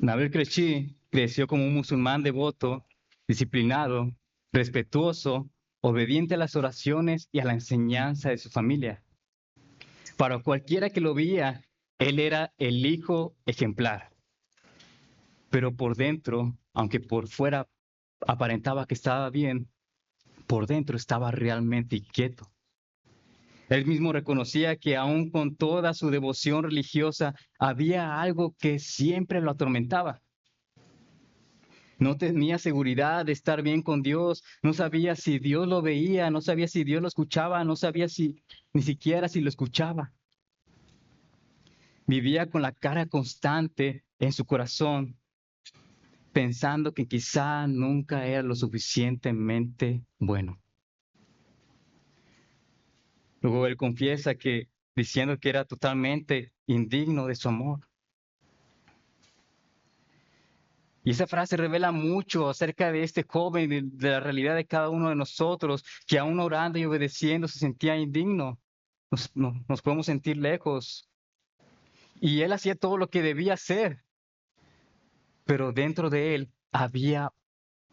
Nabil Qureshi creció como un musulmán devoto, disciplinado, respetuoso, obediente a las oraciones y a la enseñanza de su familia. Para cualquiera que lo veía, él era el hijo ejemplar. Pero por dentro, aunque por fuera aparentaba que estaba bien, por dentro estaba realmente inquieto. Él mismo reconocía que aún con toda su devoción religiosa, había algo que siempre lo atormentaba. No tenía seguridad de estar bien con Dios, no sabía si Dios lo veía, no sabía si Dios lo escuchaba, no sabía si ni siquiera si lo escuchaba. Vivía con la cara constante en su corazón, pensando que quizá nunca era lo suficientemente bueno. Luego él confiesa que diciendo que era totalmente indigno de su amor. Y esa frase revela mucho acerca de este joven, de la realidad de cada uno de nosotros, que aún orando y obedeciendo se sentía indigno. Nos podemos sentir lejos. Y él hacía todo lo que debía hacer, pero dentro de él había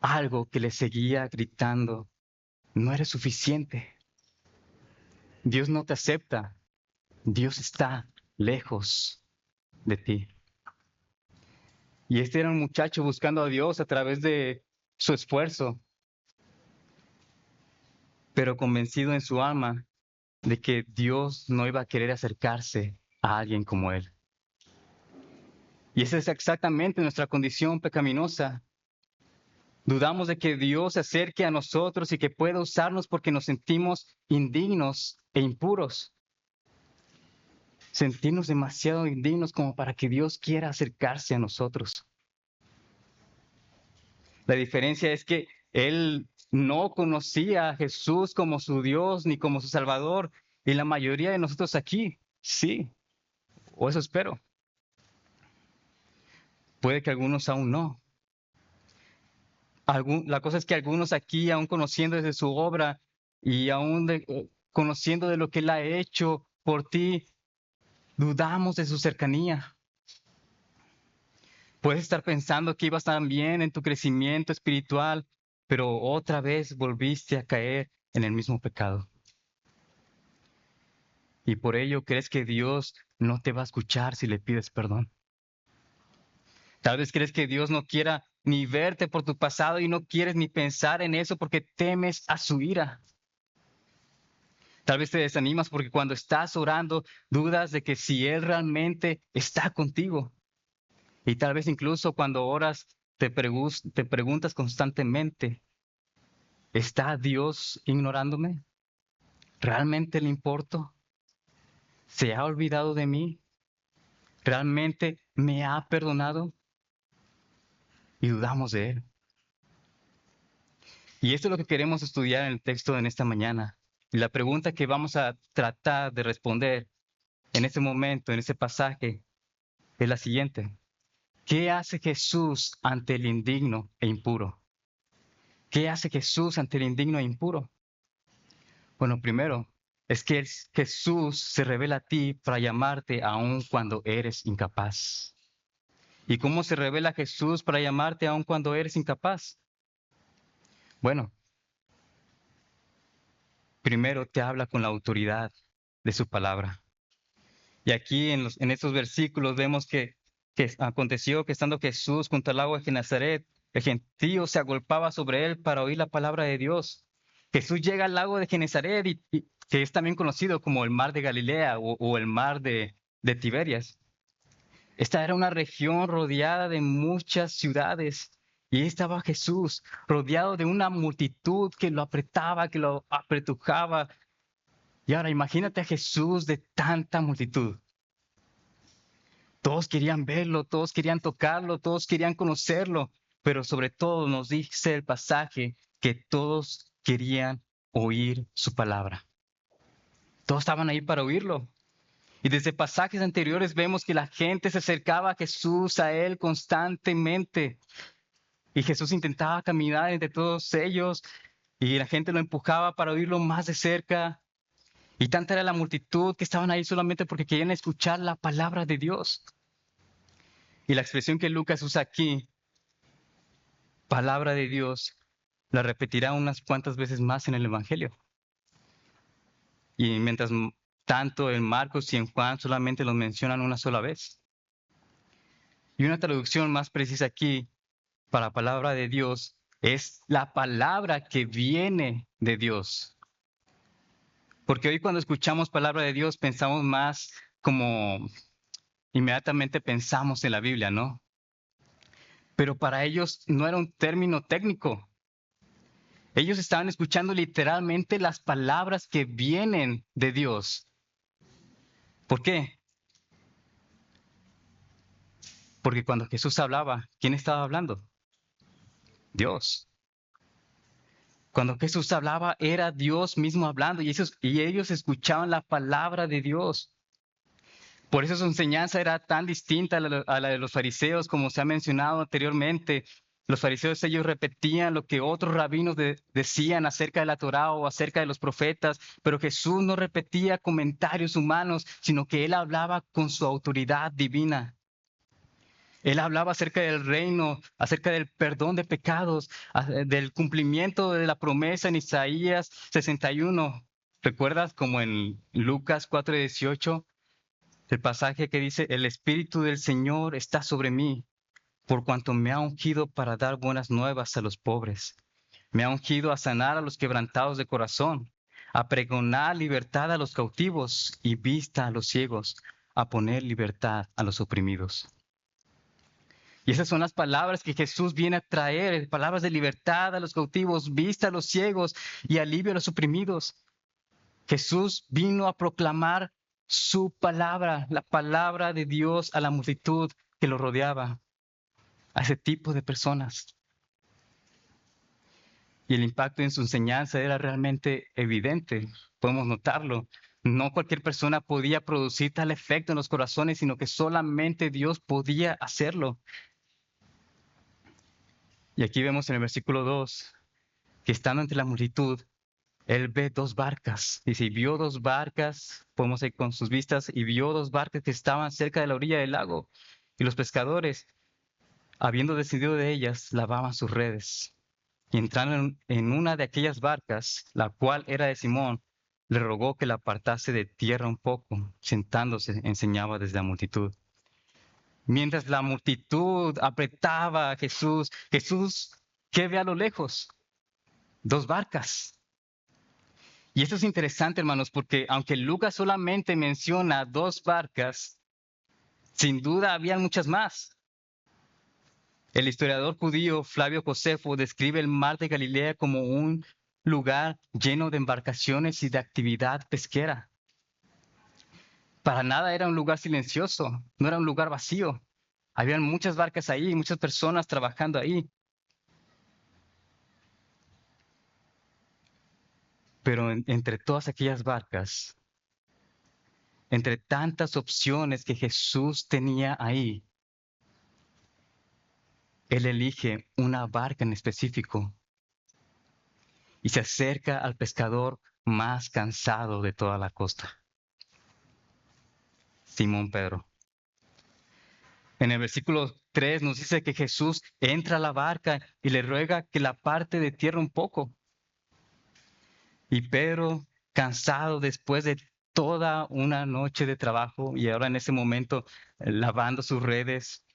algo que le seguía gritando, no eres suficiente. Dios no te acepta. Dios está lejos de ti. Y este era un muchacho buscando a Dios a través de su esfuerzo, pero convencido en su alma de que Dios no iba a querer acercarse a alguien como él. Y esa es exactamente nuestra condición pecaminosa. Dudamos de que Dios se acerque a nosotros y que pueda usarnos porque nos sentimos indignos e impuros. Sentirnos demasiado indignos como para que Dios quiera acercarse a nosotros. La diferencia es que él no conocía a Jesús como su Dios ni como su Salvador. Y la mayoría de nosotros aquí, sí, o eso espero. Puede que algunos aún no. La cosa es que algunos aquí, aún conociendo desde su obra y aún conociendo de lo que Él ha hecho por ti, dudamos de su cercanía. Puedes estar pensando que ibas tan bien en tu crecimiento espiritual, pero otra vez volviste a caer en el mismo pecado. Y por ello crees que Dios no te va a escuchar si le pides perdón. Tal vez crees que Dios no quiera ni verte por tu pasado y no quieres ni pensar en eso porque temes a su ira. Tal vez te desanimas porque cuando estás orando dudas de que si Él realmente está contigo. Y tal vez incluso cuando oras te preguntas constantemente, ¿está Dios ignorándome? ¿Realmente le importo? ¿Se ha olvidado de mí? ¿Realmente me ha perdonado? Y dudamos de Él. Y esto es lo que queremos estudiar en el texto en esta mañana. Y la pregunta que vamos a tratar de responder en este momento, en este pasaje, es la siguiente. ¿Qué hace Jesús ante el indigno e impuro? ¿Qué hace Jesús ante el indigno e impuro? Bueno, primero, es que Jesús se revela a ti para llamarte aun cuando eres incapaz. ¿Y cómo se revela Jesús para llamarte aun cuando eres incapaz? Bueno, primero te habla con la autoridad de su palabra. Y aquí en estos versículos vemos que aconteció que estando Jesús junto al lago de Genezaret, el gentío se agolpaba sobre él para oír la palabra de Dios. Jesús llega al lago de Genezaret y que es también conocido como el mar de Galilea o el mar de Tiberias. Esta era una región rodeada de muchas ciudades y ahí estaba Jesús rodeado de una multitud que lo apretaba, que lo apretujaba. Y ahora imagínate a Jesús de tanta multitud. Todos querían verlo, todos querían tocarlo, todos querían conocerlo, pero sobre todo nos dice el pasaje que todos querían oír su palabra. Todos estaban ahí para oírlo. Y desde pasajes anteriores vemos que la gente se acercaba a Jesús, a él constantemente. Y Jesús intentaba caminar entre todos ellos y la gente lo empujaba para oírlo más de cerca. Y tanta era la multitud que estaban ahí solamente porque querían escuchar la palabra de Dios. Y la expresión que Lucas usa aquí, palabra de Dios, la repetirá unas cuantas veces más en el Evangelio. Y mientras tanto en Marcos y en Juan solamente los mencionan una sola vez. Y una traducción más precisa aquí para palabra de Dios es la palabra que viene de Dios. Porque hoy cuando escuchamos palabra de Dios pensamos más como inmediatamente pensamos en la Biblia, ¿no? Pero para ellos no era un término técnico. Ellos estaban escuchando literalmente las palabras que vienen de Dios. ¿Por qué? Porque cuando Jesús hablaba, ¿quién estaba hablando? Dios. Cuando Jesús hablaba, era Dios mismo hablando y ellos escuchaban la palabra de Dios. Por eso su enseñanza era tan distinta a la de los fariseos, como se ha mencionado anteriormente. Los fariseos, ellos repetían lo que otros rabinos decían acerca de la Torá o acerca de los profetas, pero Jesús no repetía comentarios humanos, sino que él hablaba con su autoridad divina. Él hablaba acerca del reino, acerca del perdón de pecados, del cumplimiento de la promesa en Isaías 61. ¿Recuerdas como en Lucas 4:18? El pasaje que dice, el Espíritu del Señor está sobre mí, por cuanto me ha ungido para dar buenas nuevas a los pobres. Me ha ungido a sanar a los quebrantados de corazón, a pregonar libertad a los cautivos y vista a los ciegos, a poner libertad a los oprimidos. Y esas son las palabras que Jesús viene a traer, palabras de libertad a los cautivos, vista a los ciegos y alivio a los oprimidos. Jesús vino a proclamar su palabra, la palabra de Dios a la multitud que lo rodeaba, a ese tipo de personas. Y el impacto en su enseñanza era realmente evidente, podemos notarlo. No cualquier persona podía producir tal efecto en los corazones, sino que solamente Dios podía hacerlo. Y aquí vemos en el versículo 2 que estando entre la multitud, él ve dos barcas. Dice, y vio dos barcas, podemos ir con sus vistas, y vio dos barcas que estaban cerca de la orilla del lago. Y los pescadores, habiendo descendido de ellas, lavaban sus redes. Y entrando en una de aquellas barcas, la cual era de Simón, le rogó que la apartase de tierra un poco. Sentándose, enseñaba desde la multitud. Mientras la multitud apretaba a Jesús, ¿qué ve a lo lejos? Dos barcas. Y esto es interesante, hermanos, porque aunque Lucas solamente menciona dos barcas, sin duda había muchas más. El historiador judío Flavio Josefo describe el mar de Galilea como un lugar lleno de embarcaciones y de actividad pesquera. Para nada era un lugar silencioso, no era un lugar vacío. Habían muchas barcas ahí, muchas personas trabajando ahí. Pero entre todas aquellas barcas, entre tantas opciones que Jesús tenía ahí, Él elige una barca en específico y se acerca al pescador más cansado de toda la costa, Simón Pedro. En el versículo 3 nos dice que Jesús entra a la barca y le ruega que la aparte de tierra un poco. Y Pedro, cansado después de toda una noche de trabajo y ahora en ese momento lavando sus redes,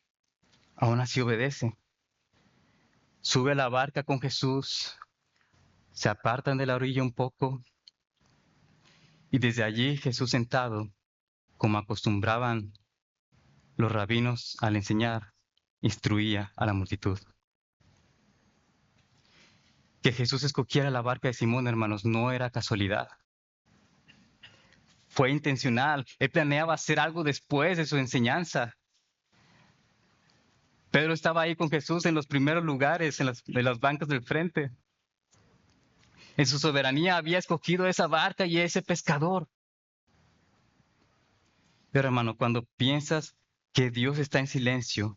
aún así obedece. Sube a la barca con Jesús, se apartan de la orilla un poco y desde allí Jesús sentado, como acostumbraban los rabinos al enseñar, instruía a la multitud. Que Jesús escogiera la barca de Simón, hermanos, no era casualidad. Fue intencional. Él planeaba hacer algo después de su enseñanza. Pedro estaba ahí con Jesús en los primeros lugares, en las bancas del frente. En su soberanía había escogido esa barca y ese pescador. Pero hermano, cuando piensas que Dios está en silencio,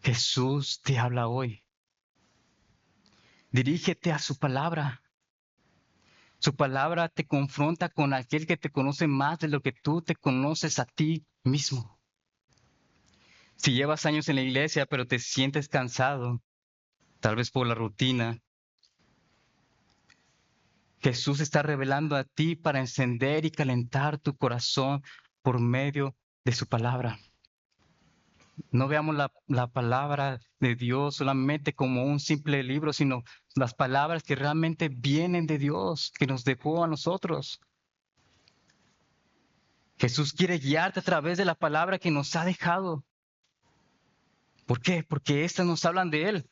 Jesús te habla hoy. Dirígete a su palabra. Su palabra te confronta con aquel que te conoce más de lo que tú te conoces a ti mismo. Si llevas años en la iglesia, pero te sientes cansado, tal vez por la rutina, Jesús está revelando a ti para encender y calentar tu corazón por medio de su palabra. No veamos la palabra de Dios solamente como un simple libro, sino las palabras que realmente vienen de Dios, que nos dejó a nosotros. Jesús quiere guiarte a través de la palabra que nos ha dejado. ¿Por qué? Porque estas nos hablan de Él.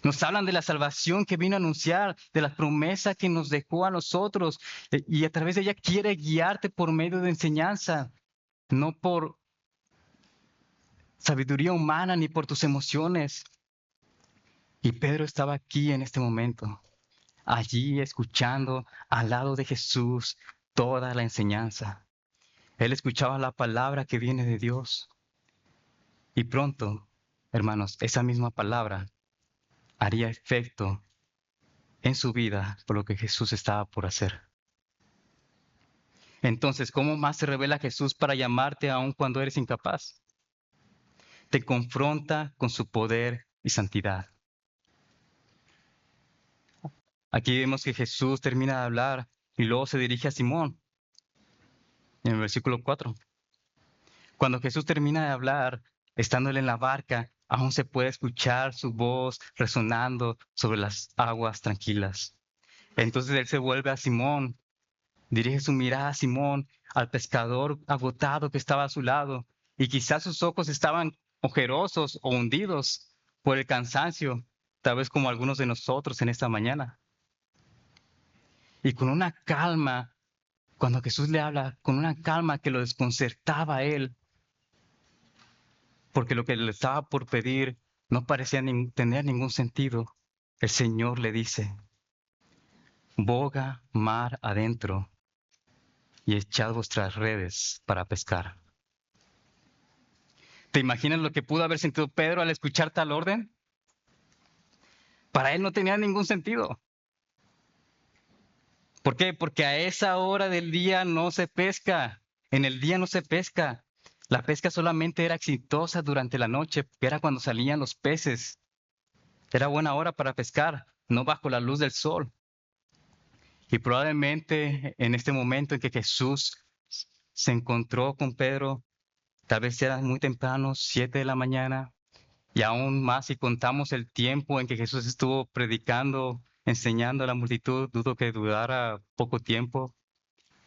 Nos hablan de la salvación que vino a anunciar, de la promesa que nos dejó a nosotros. Y a través de ella quiere guiarte por medio de enseñanza, no por sabiduría humana ni por tus emociones. Y Pedro estaba aquí en este momento, allí escuchando al lado de Jesús toda la enseñanza. Él escuchaba la palabra que viene de Dios. Y pronto, hermanos, esa misma palabra haría efecto en su vida por lo que Jesús estaba por hacer. Entonces, ¿cómo más se revela Jesús para llamarte aun cuando eres incapaz? Te confronta con su poder y santidad. Aquí vemos que Jesús termina de hablar y luego se dirige a Simón, en el versículo 4. Cuando Jesús termina de hablar, estando él en la barca, aún se puede escuchar su voz resonando sobre las aguas tranquilas. Entonces él se vuelve a Simón, dirige su mirada a Simón, al pescador agotado que estaba a su lado, y quizás sus ojos estaban ojerosos o hundidos por el cansancio, tal vez como algunos de nosotros en esta mañana. Y con una calma, cuando Jesús le habla, con una calma que lo desconcertaba a él, porque lo que le estaba por pedir no parecía tener ningún sentido, el Señor le dice, boga mar adentro y echad vuestras redes para pescar. ¿Te imaginas lo que pudo haber sentido Pedro al escuchar tal orden? Para él no tenía ningún sentido. ¿Por qué? Porque a esa hora del día no se pesca. En el día no se pesca. La pesca solamente era exitosa durante la noche, que era cuando salían los peces. Era buena hora para pescar, no bajo la luz del sol. Y probablemente en este momento en que Jesús se encontró con Pedro, tal vez era muy temprano, 7 de la mañana, y aún más si contamos el tiempo en que Jesús estuvo predicando, enseñando a la multitud, dudo que durara poco tiempo.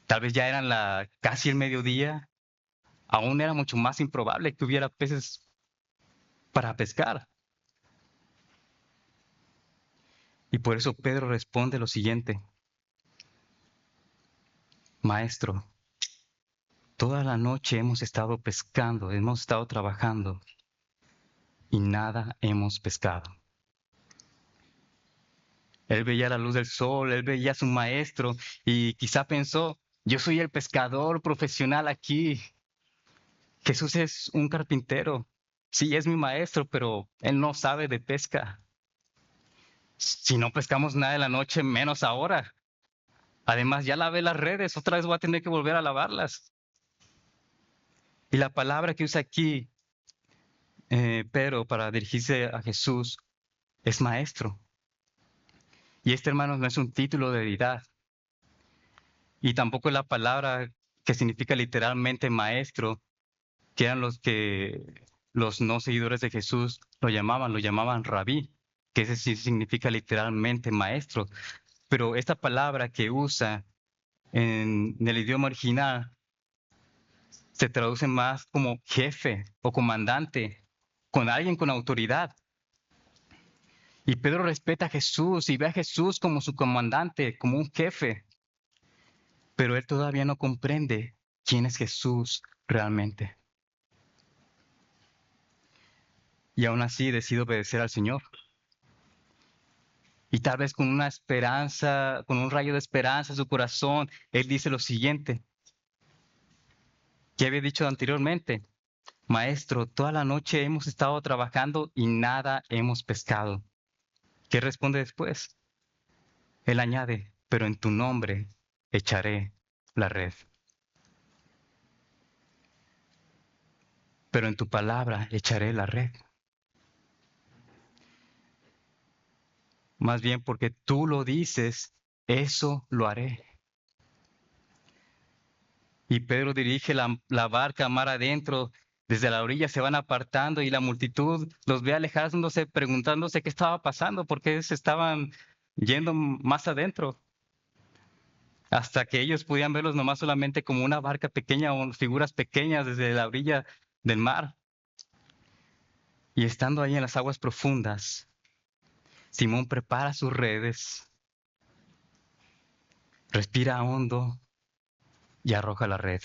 Tal vez ya eran casi el mediodía, aún era mucho más improbable que hubiera peces para pescar. Y por eso Pedro responde lo siguiente, Maestro, toda la noche hemos estado pescando, hemos estado trabajando y nada hemos pescado. Él veía la luz del sol, él veía a su maestro y quizá pensó, yo soy el pescador profesional aquí. Jesús es un carpintero. Sí, es mi maestro, pero él no sabe de pesca. Si no pescamos nada en la noche, menos ahora. Además, ya lavé las redes, otra vez voy a tener que volver a lavarlas. Y la palabra que usa aquí Pedro para dirigirse a Jesús es maestro. Y este, hermanos, no es un título de deidad. Y tampoco es la palabra que significa literalmente maestro, que eran los que los no seguidores de Jesús lo llamaban rabí, que ese sí significa literalmente maestro. Pero esta palabra que usa en el idioma original se traduce más como jefe o comandante, con alguien con autoridad. Y Pedro respeta a Jesús y ve a Jesús como su comandante, como un jefe, pero él todavía no comprende quién es Jesús realmente. Y aún así decide obedecer al Señor. Y tal vez con una esperanza, con un rayo de esperanza en su corazón, él dice lo siguiente, que había dicho anteriormente, Maestro, toda la noche hemos estado trabajando y nada hemos pescado. ¿Qué responde después? Él añade, pero en tu nombre echaré la red. pero en tu palabra echaré la red. Más bien porque tú lo dices, eso lo haré. Y Pedro dirige la barca mar adentro. Desde la orilla se van apartando y la multitud los ve alejándose, preguntándose qué estaba pasando, por qué se estaban yendo más adentro. Hasta que ellos podían verlos nomás solamente como una barca pequeña o figuras pequeñas desde la orilla del mar. Y estando ahí en las aguas profundas, Simón prepara sus redes, respira hondo y arroja la red.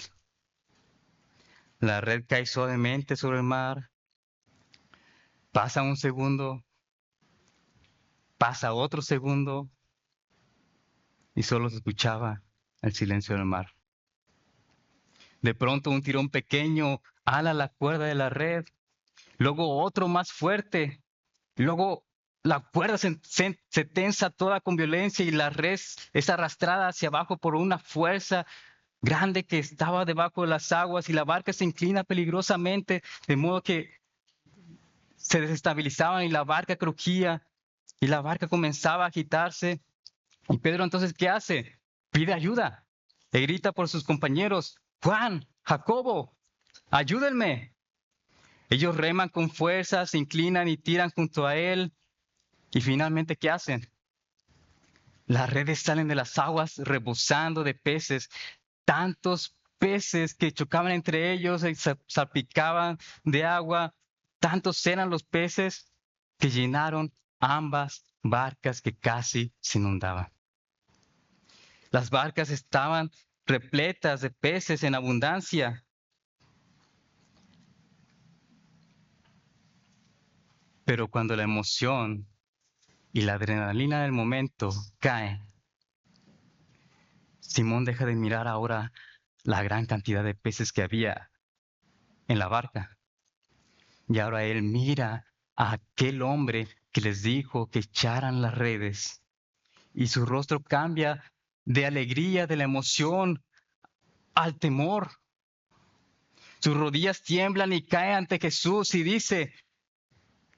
La red cae suavemente sobre el mar, pasa un segundo, pasa otro segundo y solo se escuchaba el silencio del mar. De pronto un tirón pequeño ala la cuerda de la red, luego otro más fuerte, luego la cuerda se tensa toda con violencia y la red es arrastrada hacia abajo por una fuerza grande que estaba debajo de las aguas y la barca se inclina peligrosamente, de modo que se desestabilizaban y la barca crujía y la barca comenzaba a agitarse. Y Pedro entonces, ¿qué hace? Pide ayuda. Le grita por sus compañeros, Juan, Jacobo, ayúdenme. Ellos reman con fuerza, se inclinan y tiran junto a él. Y finalmente, ¿qué hacen? Las redes salen de las aguas rebosando de peces, tantos peces que chocaban entre ellos y se salpicaban de agua, tantos eran los peces que llenaron ambas barcas que casi se inundaban. Las barcas estaban repletas de peces en abundancia. Pero cuando la emoción y la adrenalina del momento caen, Simón deja de mirar ahora la gran cantidad de peces que había en la barca. Y ahora él mira a aquel hombre que les dijo que echaran las redes. Y su rostro cambia de alegría, de la emoción, al temor. Sus rodillas tiemblan y cae ante Jesús y dice,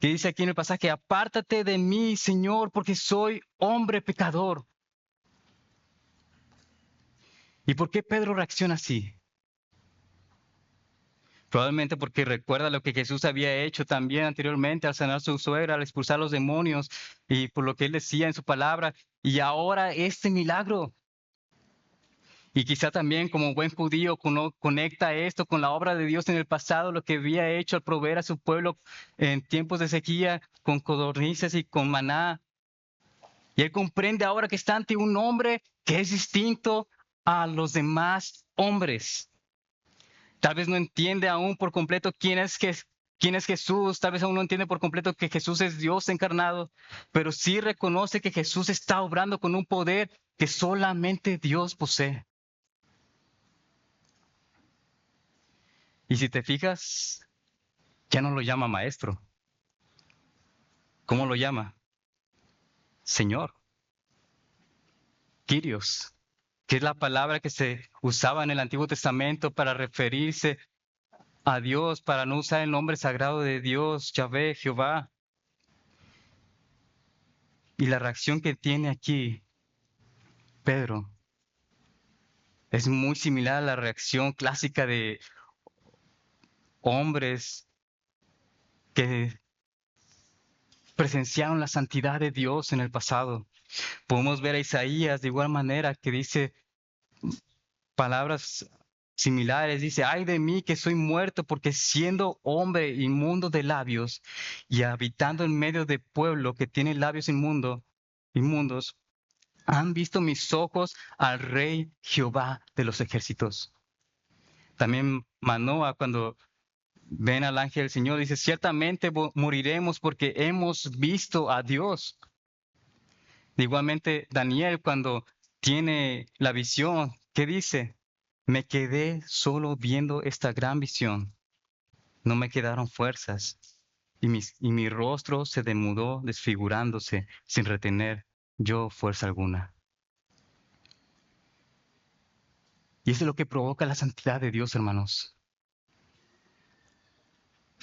que dice aquí en el pasaje, apártate de mí, Señor, porque soy hombre pecador. ¿Y por qué Pedro reacciona así? Probablemente porque recuerda lo que Jesús había hecho también anteriormente al sanar a su suegra, al expulsar los demonios y por lo que él decía en su palabra. Y ahora este milagro. Y quizá también como buen judío conecta esto con la obra de Dios en el pasado, lo que había hecho al proveer a su pueblo en tiempos de sequía con codornices y con maná. Y él comprende ahora que está ante un hombre que es distinto a los demás hombres. Tal vez no entiende aún por completo quién es Jesús, tal vez aún no entiende por completo que Jesús es Dios encarnado, pero sí reconoce que Jesús está obrando con un poder que solamente Dios posee. Y si te fijas, ya no lo llama maestro. ¿Cómo lo llama? Señor. Kyrios, que es la palabra que se usaba en el Antiguo Testamento para referirse a Dios, para no usar el nombre sagrado de Dios, Yahvé, Jehová. Y la reacción que tiene aquí Pedro es muy similar a la reacción clásica de hombres que presenciaron la santidad de Dios en el pasado. Podemos ver a Isaías de igual manera que dice palabras similares. Dice, ay de mí que soy muerto porque siendo hombre inmundo de labios y habitando en medio de pueblo que tiene labios inmundos, han visto mis ojos al Rey Jehová de los ejércitos. También Manoah, cuando ven al ángel del Señor, dice, ciertamente moriremos porque hemos visto a Dios. Igualmente, Daniel, cuando tiene la visión, ¿qué dice? Me quedé solo viendo esta gran visión. No me quedaron fuerzas y mi rostro se demudó desfigurándose sin retener yo fuerza alguna. Y eso es lo que provoca la santidad de Dios, hermanos.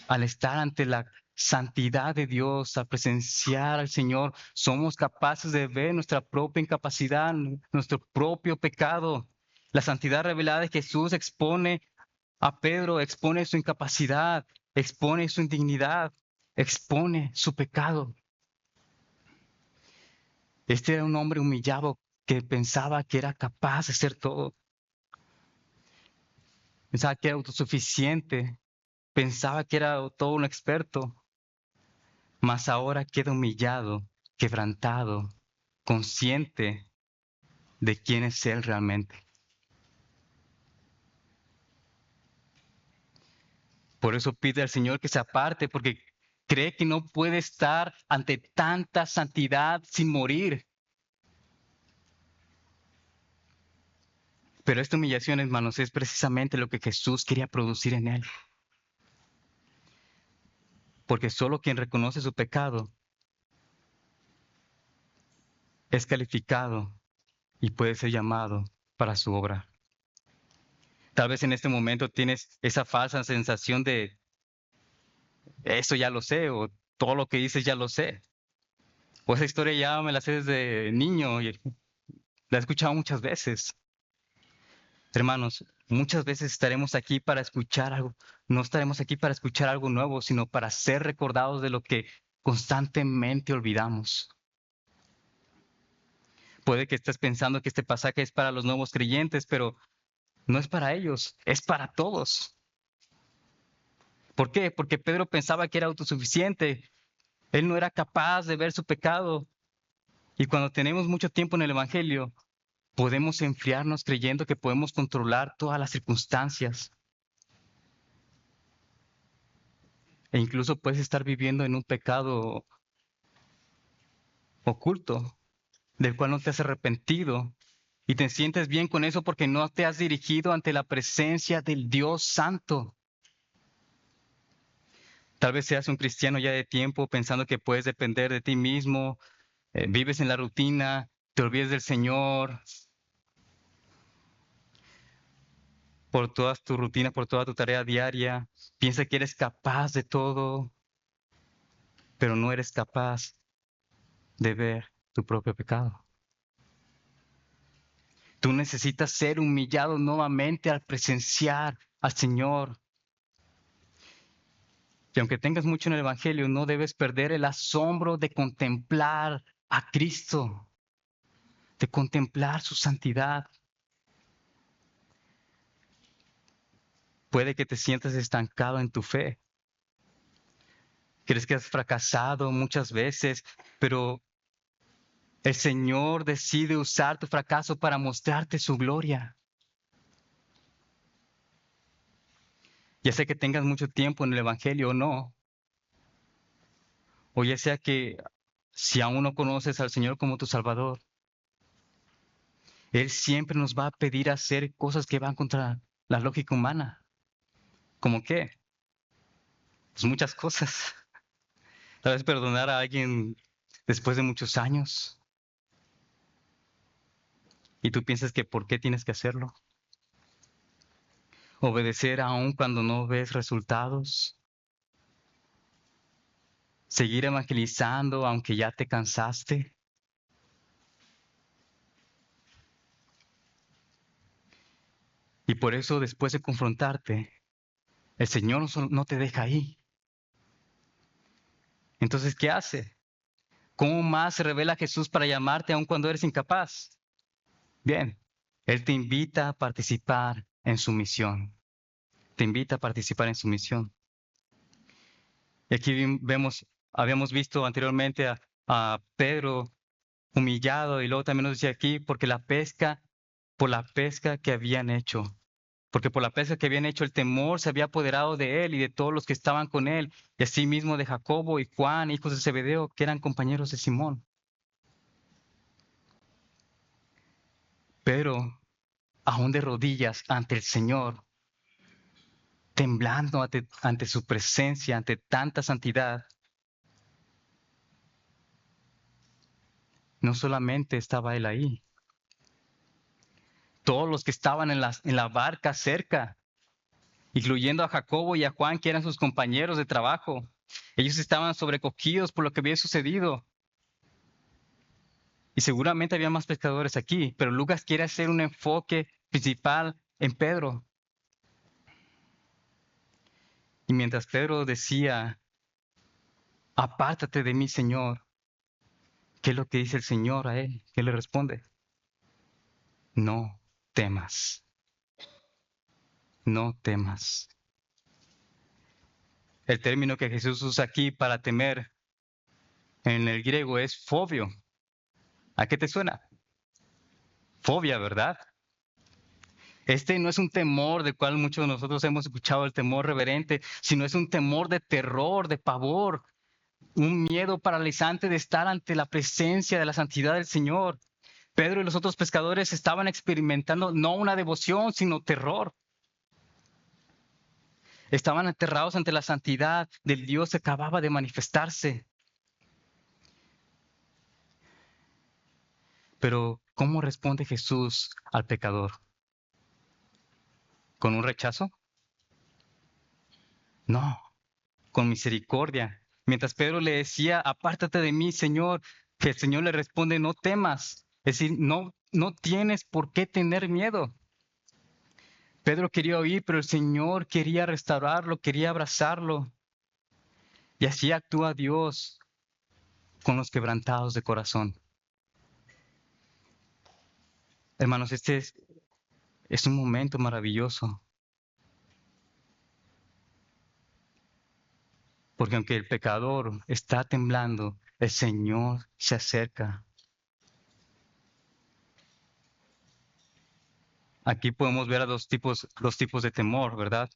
al estar ante la santidad de Dios, al presenciar al Señor, somos capaces de ver nuestra propia incapacidad, nuestro propio pecado. La santidad revelada de Jesús expone a Pedro, expone su incapacidad, expone su indignidad, expone su pecado. Este era un hombre humillado que pensaba que era capaz de hacer todo. Pensaba que era autosuficiente, pensaba que era todo un experto, mas ahora queda humillado, quebrantado, consciente de quién es Él realmente. Por eso pide al Señor que se aparte, porque cree que no puede estar ante tanta santidad sin morir. Pero esta humillación, hermanos, es precisamente lo que Jesús quería producir en Él. Porque solo quien reconoce su pecado es calificado y puede ser llamado para su obra. Tal vez en este momento tienes esa falsa sensación de, eso ya lo sé, o todo lo que dices ya lo sé. O esa historia ya me la sé desde niño y la he escuchado muchas veces. Hermanos, muchas veces estaremos aquí para escuchar algo, no estaremos aquí para escuchar algo nuevo, sino para ser recordados de lo que constantemente olvidamos. Puede que estés pensando que este pasaje es para los nuevos creyentes, pero no es para ellos, es para todos. ¿Por qué? Porque Pedro pensaba que era autosuficiente. Él no era capaz de ver su pecado. Y cuando tenemos mucho tiempo en el Evangelio, podemos enfriarnos creyendo que podemos controlar todas las circunstancias. E incluso puedes estar viviendo en un pecado oculto, del cual no te has arrepentido. Y te sientes bien con eso porque no te has dirigido ante la presencia del Dios Santo. Tal vez seas un cristiano ya de tiempo pensando que puedes depender de ti mismo, vives en la rutina, te olvides del Señor, por todas tus rutinas, por toda tu tarea diaria, piensa que eres capaz de todo, pero no eres capaz de ver tu propio pecado. Tú necesitas ser humillado nuevamente al presenciar al Señor. Y aunque tengas mucho en el Evangelio, no debes perder el asombro de contemplar a Cristo, de contemplar su santidad. Puede que te sientas estancado en tu fe. Crees que has fracasado muchas veces, pero el Señor decide usar tu fracaso para mostrarte su gloria. Ya sea que tengas mucho tiempo en el Evangelio o no, o ya sea que si aún no conoces al Señor como tu Salvador, Él siempre nos va a pedir hacer cosas que van contra la lógica humana. ¿Cómo qué? Pues muchas cosas. Tal vez perdonar a alguien después de muchos años y tú piensas que ¿por qué tienes que hacerlo? Obedecer aún cuando no ves resultados. Seguir evangelizando aunque ya te cansaste. Y por eso después de confrontarte, el Señor no te deja ahí. Entonces, ¿qué hace? ¿Cómo más se revela Jesús para llamarte aun cuando eres incapaz? Bien, Él te invita a participar en su misión. Te invita a participar en su misión. Y aquí habíamos visto anteriormente a Pedro humillado y luego también nos decía aquí, por la pesca que habían hecho. Porque por la pesca que habían hecho el temor se había apoderado de él y de todos los que estaban con él, y asimismo de Jacobo y Juan, hijos de Zebedeo, que eran compañeros de Simón. Pero aún de rodillas ante el Señor, temblando ante su presencia, ante tanta santidad, no solamente estaba él ahí, todos los que estaban en la barca cerca incluyendo a Jacobo y a Juan, que eran sus compañeros de trabajo. Ellos estaban sobrecogidos por lo que había sucedido. Y seguramente había más pescadores aquí, pero Lucas quiere hacer un enfoque principal en Pedro. Y mientras Pedro decía, apártate de mí, Señor, ¿qué es lo que dice el Señor a él? ¿Qué le responde? No temas, no temas. El término que Jesús usa aquí para temer en el griego es fobio. ¿A qué te suena? Fobia, ¿verdad? Este no es un temor del cual muchos de nosotros hemos escuchado, el temor reverente, sino es un temor de terror, de pavor, un miedo paralizante de estar ante la presencia de la santidad del Señor. Pedro y los otros pescadores estaban experimentando no una devoción, sino terror. Estaban aterrados ante la santidad del Dios que acababa de manifestarse. Pero, ¿cómo responde Jesús al pecador? ¿Con un rechazo? No, con misericordia. Mientras Pedro le decía, apártate de mí, Señor, que el Señor le responde, no temas. Es decir, no tienes por qué tener miedo. Pedro quería oír, pero el Señor quería restaurarlo, quería abrazarlo. Y así actúa Dios con los quebrantados de corazón. Hermanos, este es un momento maravilloso. Porque aunque el pecador está temblando, el Señor se acerca. Aquí podemos ver a dos tipos de temor, ¿verdad?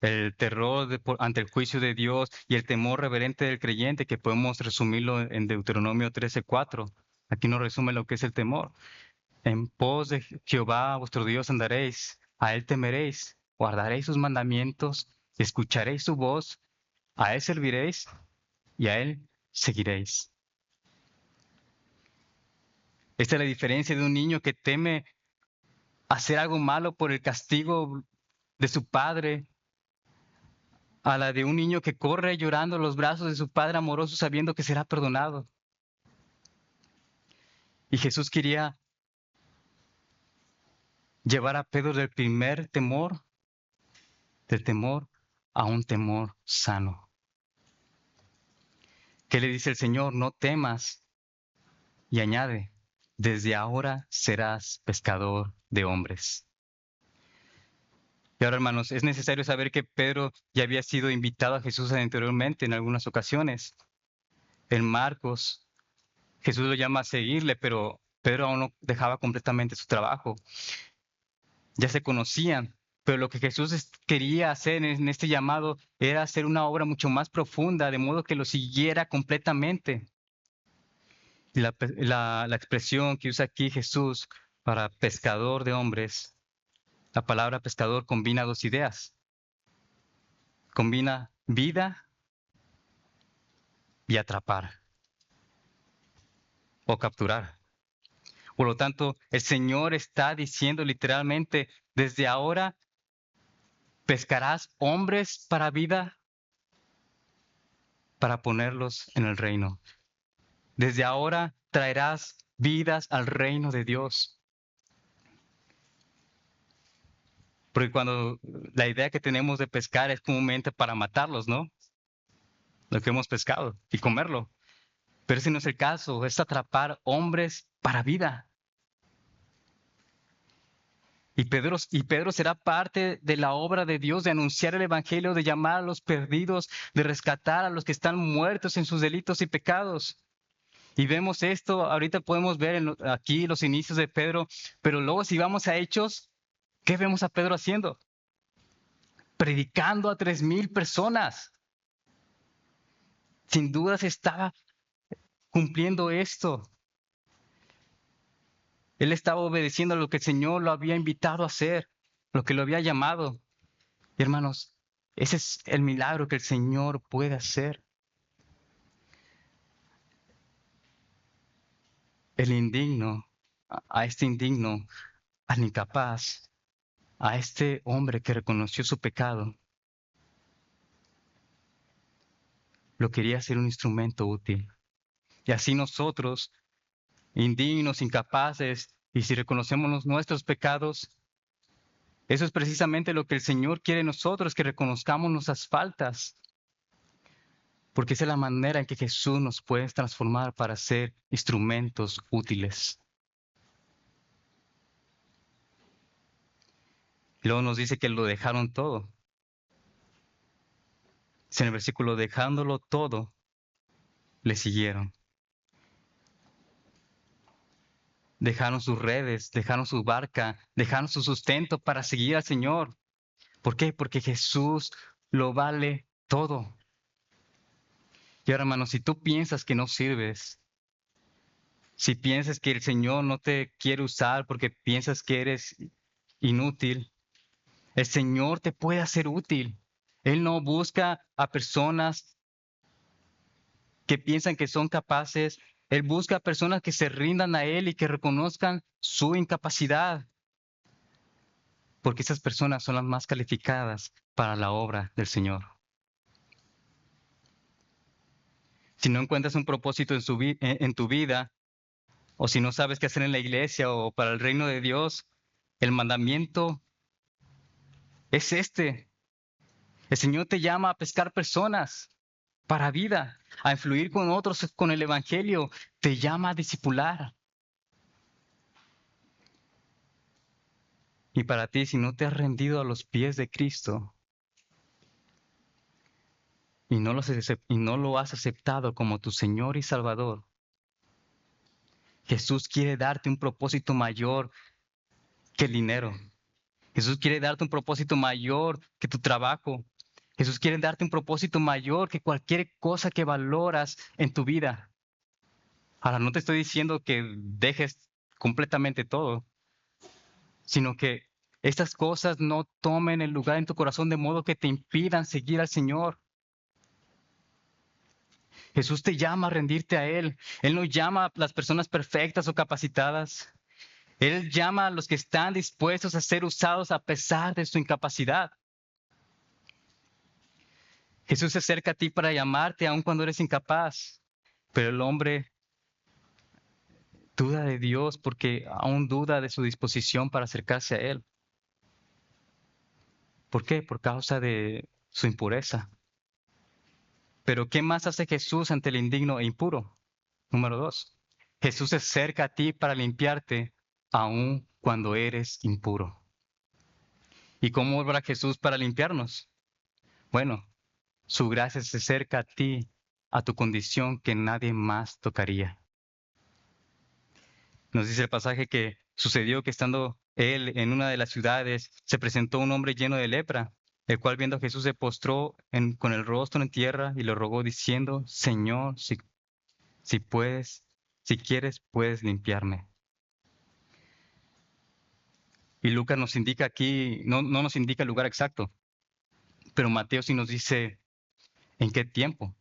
El terror ante el juicio de Dios y el temor reverente del creyente, que podemos resumirlo en Deuteronomio 13:4. Aquí nos resume lo que es el temor. En pos de Jehová vuestro Dios andaréis, a él temeréis, guardaréis sus mandamientos, escucharéis su voz, a él serviréis y a él seguiréis. Esta es la diferencia de un niño que teme hacer algo malo por el castigo de su padre, a la de un niño que corre llorando en los brazos de su padre amoroso sabiendo que será perdonado. Y Jesús quería llevar a Pedro del temor a un temor sano. ¿Qué le dice el Señor? No temas. Y añade, desde ahora serás pescador de hombres. Y ahora, hermanos, es necesario saber que Pedro ya había sido invitado a Jesús anteriormente en algunas ocasiones. En Marcos, Jesús lo llama a seguirle, pero Pedro aún no dejaba completamente su trabajo. Ya se conocían, pero lo que Jesús quería hacer en este llamado era hacer una obra mucho más profunda, de modo que lo siguiera completamente. Y la expresión que usa aquí Jesús para pescador de hombres, la palabra pescador combina dos ideas. Combina vida y atrapar o capturar. Por lo tanto, el Señor está diciendo literalmente, desde ahora pescarás hombres para vida, para ponerlos en el reino. Desde ahora traerás vidas al reino de Dios. Porque cuando la idea que tenemos de pescar es comúnmente para matarlos, ¿no? Lo que hemos pescado y comerlo. Pero ese no es el caso, es atrapar hombres para vida. Y Pedro será parte de la obra de Dios, de anunciar el Evangelio, de llamar a los perdidos, de rescatar a los que están muertos en sus delitos y pecados. Y vemos esto, ahorita podemos ver aquí los inicios de Pedro, pero luego si vamos a Hechos, ¿qué vemos a Pedro haciendo? Predicando a 3,000 personas. Sin duda se estaba cumpliendo esto. Él estaba obedeciendo a lo que el Señor lo había invitado a hacer, lo que lo había llamado. Y hermanos, ese es el milagro que el Señor puede hacer. El indigno, a este indigno, al incapaz, a este hombre que reconoció su pecado, lo quería hacer un instrumento útil. Y así nosotros, indignos, incapaces, y si reconocemos nuestros pecados, eso es precisamente lo que el Señor quiere de nosotros, que reconozcamos nuestras faltas, porque esa es la manera en que Jesús nos puede transformar para ser instrumentos útiles. Luego nos dice que lo dejaron todo. En el versículo, dejándolo todo, le siguieron. Dejaron sus redes, dejaron su barca, dejaron su sustento para seguir al Señor. ¿Por qué? Porque Jesús lo vale todo. Y ahora, hermano, si tú piensas que no sirves, si piensas que el Señor no te quiere usar porque piensas que eres inútil, el Señor te puede hacer útil. Él no busca a personas que piensan que son capaces. Él busca a personas que se rindan a Él y que reconozcan su incapacidad, porque esas personas son las más calificadas para la obra del Señor. Si no encuentras un propósito en tu vida, o si no sabes qué hacer en la iglesia o para el reino de Dios, el mandamiento es este. El Señor te llama a pescar personas para vida, a influir con otros con el Evangelio. Te llama a discipular. Y para ti, si no te has rendido a los pies de Cristo y no lo has aceptado como tu Señor y Salvador, Jesús quiere darte un propósito mayor que el dinero. Jesús quiere darte un propósito mayor que tu trabajo. Jesús quiere darte un propósito mayor que cualquier cosa que valoras en tu vida. Ahora, no te estoy diciendo que dejes completamente todo, sino que estas cosas no tomen el lugar en tu corazón de modo que te impidan seguir al Señor. Jesús te llama a rendirte a Él. Él no llama a las personas perfectas o capacitadas. Él llama a los que están dispuestos a ser usados a pesar de su incapacidad. Jesús se acerca a ti para llamarte aun cuando eres incapaz, pero el hombre duda de Dios porque aún duda de su disposición para acercarse a Él. ¿Por qué? Por causa de su impureza. Pero ¿qué más hace Jesús ante el indigno e impuro? Número 2. Jesús se acerca a ti para limpiarte aun cuando eres impuro. ¿Y cómo obra Jesús para limpiarnos? Bueno, su gracia se acerca a ti, a tu condición que nadie más tocaría. Nos dice el pasaje que sucedió que estando él en una de las ciudades, se presentó un hombre lleno de lepra, el cual viendo a Jesús se postró con el rostro en tierra y le rogó diciendo, Señor, si puedes, si quieres, puedes limpiarme. Y Lucas nos indica aquí, no nos indica el lugar exacto, pero Mateo sí nos dice en qué tiempo.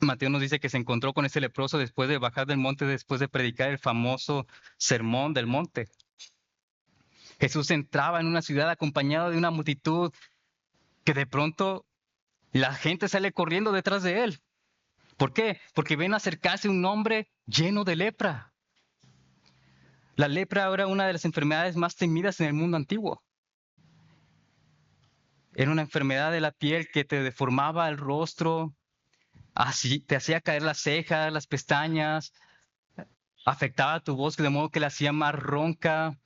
Mateo nos dice que se encontró con ese leproso después de bajar del monte, después de predicar el famoso sermón del monte. Jesús entraba en una ciudad acompañado de una multitud que de pronto la gente sale corriendo detrás de él. ¿Por qué? Porque ven acercarse un hombre lleno de lepra. La lepra era una de las enfermedades más temidas en el mundo antiguo. Era una enfermedad de la piel que te deformaba el rostro, así te hacía caer las cejas, las pestañas, afectaba tu voz de modo que la hacía más ronca,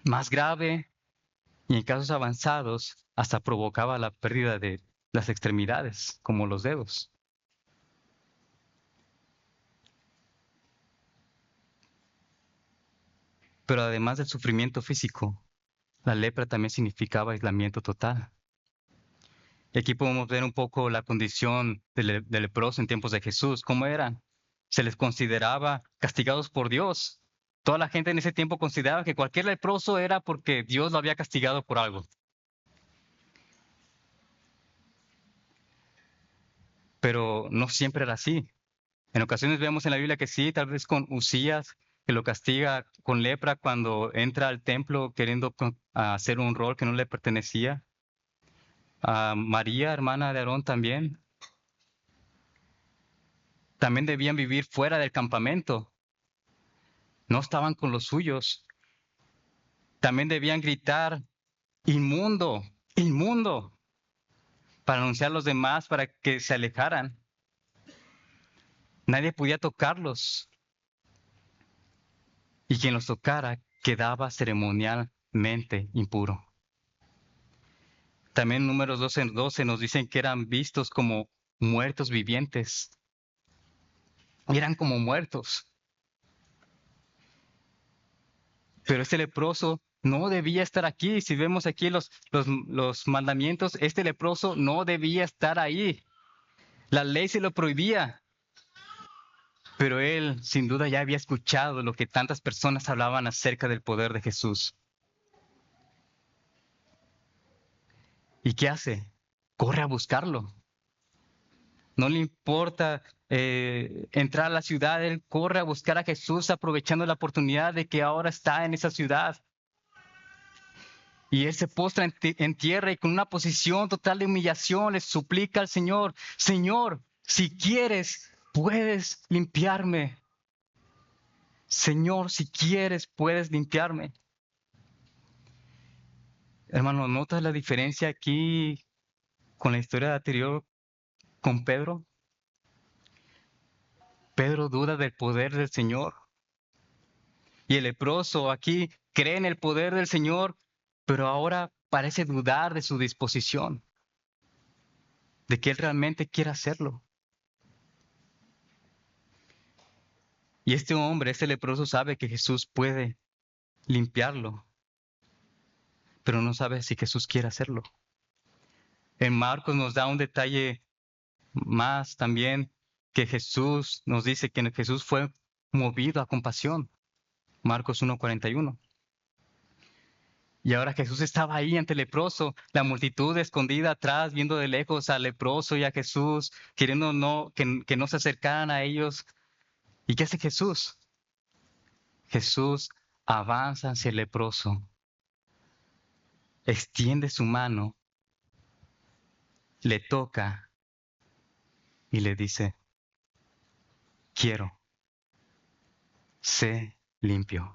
más grave, y en casos avanzados hasta provocaba la pérdida de las extremidades, como los dedos. Pero además del sufrimiento físico, la lepra también significaba aislamiento total. Y aquí podemos ver un poco la condición de leproso en tiempos de Jesús. ¿Cómo eran? Se les consideraba castigados por Dios. Toda la gente en ese tiempo consideraba que cualquier leproso era porque Dios lo había castigado por algo. Pero no siempre era así. En ocasiones vemos en la Biblia que sí, tal vez con Usías, que lo castiga con lepra cuando entra al templo queriendo hacer un rol que no le pertenecía. A María, hermana de Aarón, también. También debían vivir fuera del campamento. No estaban con los suyos. También debían gritar, inmundo, inmundo, para anunciar a los demás para que se alejaran. Nadie podía tocarlos. Y quien los tocara quedaba ceremonialmente impuro. También en Números 12:12 nos dicen que eran vistos como muertos vivientes. Eran como muertos. Pero este leproso no debía estar aquí. Si vemos aquí los mandamientos, este leproso no debía estar ahí. La ley se lo prohibía. Pero él, sin duda, ya había escuchado lo que tantas personas hablaban acerca del poder de Jesús. ¿Y qué hace? Corre a buscarlo. No le importa entrar a la ciudad, él corre a buscar a Jesús aprovechando la oportunidad de que ahora está en esa ciudad. Y él se postra en tierra y con una posición total de humillación le suplica al Señor, Señor, si quieres, puedes limpiarme. Señor, si quieres, puedes limpiarme. Hermano, ¿notas la diferencia aquí con la historia anterior con Pedro? Pedro duda del poder del Señor. Y el leproso aquí cree en el poder del Señor, pero ahora parece dudar de su disposición, de que él realmente quiere hacerlo. Y este hombre, este leproso, sabe que Jesús puede limpiarlo, pero no sabe si Jesús quiere hacerlo. En Marcos nos da un detalle más también, que Jesús nos dice que Jesús fue movido a compasión. Marcos 1:41. Y ahora Jesús estaba ahí ante el leproso, la multitud escondida atrás, viendo de lejos al leproso y a Jesús, queriendo que no se acercaran a ellos. ¿Y qué hace Jesús? Jesús avanza hacia el leproso, extiende su mano, le toca y le dice, quiero, sé limpio.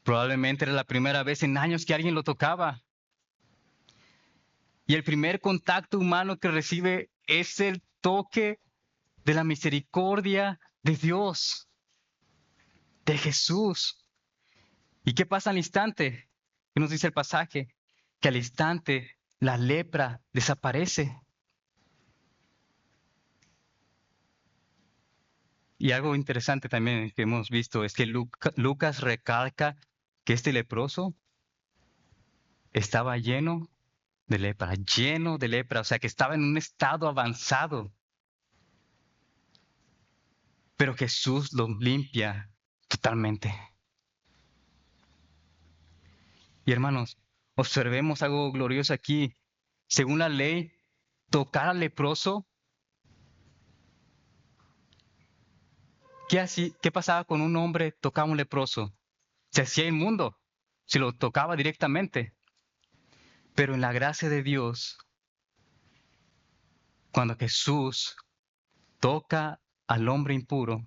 Probablemente era la primera vez en años que alguien lo tocaba. Y el primer contacto humano que recibe es el toque de la misericordia de Dios, de Jesús. ¿Y qué pasa al instante? ¿Qué nos dice el pasaje? Que al instante la lepra desaparece. Y algo interesante también que hemos visto es que Lucas recalca que este leproso estaba lleno de lepra, o sea que estaba en un estado avanzado. Pero Jesús lo limpia totalmente. Y hermanos, observemos algo glorioso aquí. Según la ley, tocar al leproso, ¿qué pasaba con un hombre tocaba a un leproso? Se hacía inmundo si lo tocaba directamente. Pero en la gracia de Dios, cuando Jesús toca al hombre impuro,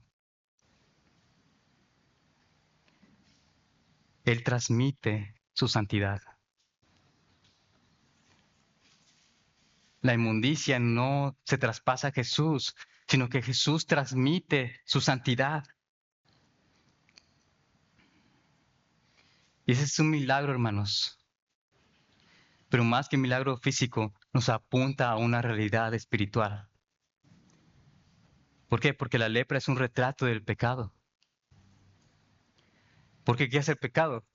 Él transmite su santidad. La inmundicia no se traspasa a Jesús, sino que Jesús transmite su santidad. Y ese es un milagro, hermanos. Pero más que milagro físico, nos apunta a una realidad espiritual. ¿Por qué? Porque la lepra es un retrato del pecado. ¿Por qué? ¿Qué hace el pecado?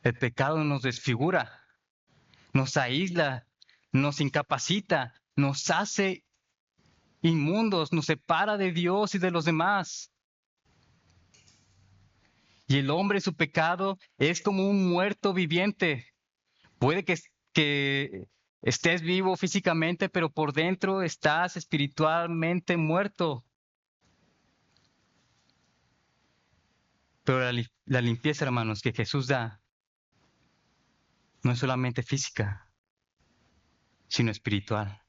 El pecado nos desfigura, nos aísla, nos incapacita, nos hace inmundos, nos separa de Dios y de los demás. Y el hombre, su pecado, es como un muerto viviente. Puede que estés vivo físicamente, pero por dentro estás espiritualmente muerto. Pero la limpieza, hermanos, que Jesús da, no es solamente física, sino espiritual.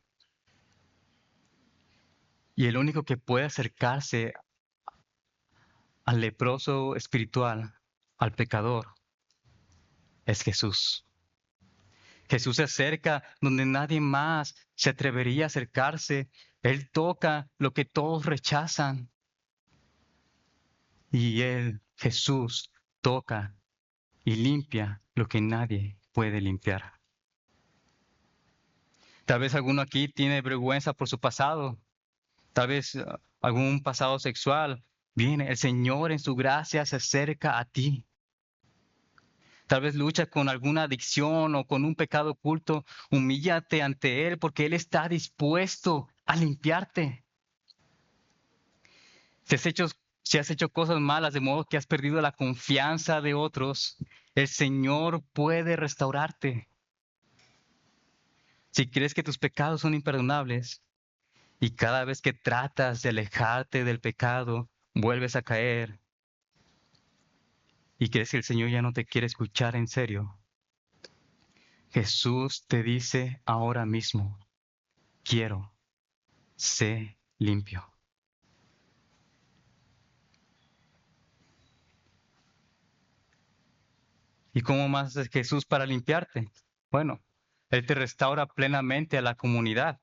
Y el único que puede acercarse al leproso espiritual, al pecador, es Jesús. Jesús se acerca donde nadie más se atrevería a acercarse. Él toca lo que todos rechazan. Y Él, Jesús, toca y limpia lo que nadie puede limpiar. Tal vez alguno aquí tiene vergüenza por su pasado. Tal vez algún pasado sexual. Viene, el Señor en su gracia se acerca a ti. Tal vez lucha con alguna adicción o con un pecado oculto. Humíllate ante Él porque Él está dispuesto a limpiarte. Si has hecho cosas malas de modo que has perdido la confianza de otros, el Señor puede restaurarte. Si crees que tus pecados son imperdonables y cada vez que tratas de alejarte del pecado, vuelves a caer y crees que el Señor ya no te quiere escuchar en serio, Jesús te dice ahora mismo, quiero, sé limpio. ¿Y cómo más es Jesús para limpiarte? Bueno, Él te restaura plenamente a la comunidad.